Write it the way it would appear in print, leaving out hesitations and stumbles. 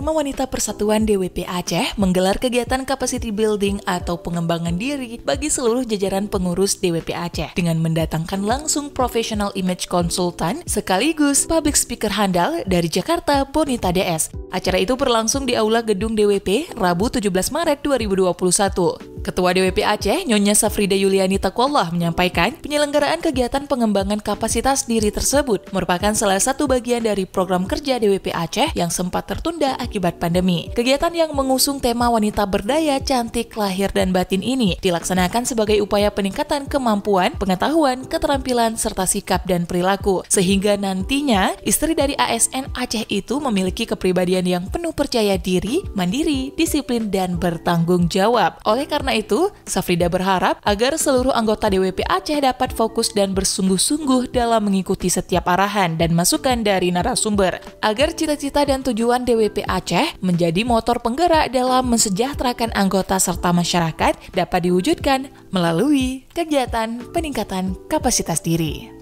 5 Wanita Persatuan DWP Aceh menggelar kegiatan capacity building atau pengembangan diri bagi seluruh jajaran pengurus DWP Aceh dengan mendatangkan langsung professional image consultant sekaligus public speaker handal dari Jakarta, Bonita DS. Acara itu berlangsung di Aula Gedung DWP Rabu 17 Maret 2021. Ketua DWP Aceh, Nyonya Safrida Yuliani Taqwallah menyampaikan penyelenggaraan kegiatan pengembangan kapasitas diri tersebut merupakan salah satu bagian dari program kerja DWP Aceh yang sempat tertunda akibat pandemi. Kegiatan yang mengusung tema wanita berdaya, cantik, lahir, dan batin ini dilaksanakan sebagai upaya peningkatan kemampuan, pengetahuan, keterampilan, serta sikap dan perilaku. Sehingga nantinya istri dari ASN Aceh itu memiliki kepribadian yang penuh percaya diri, mandiri, disiplin, dan bertanggung jawab. Oleh karena itu, Safrida berharap agar seluruh anggota DWP Aceh dapat fokus dan bersungguh-sungguh dalam mengikuti setiap arahan dan masukan dari narasumber, agar cita-cita dan tujuan DWP Aceh menjadi motor penggerak dalam mensejahterakan anggota serta masyarakat dapat diwujudkan melalui kegiatan peningkatan kapasitas diri.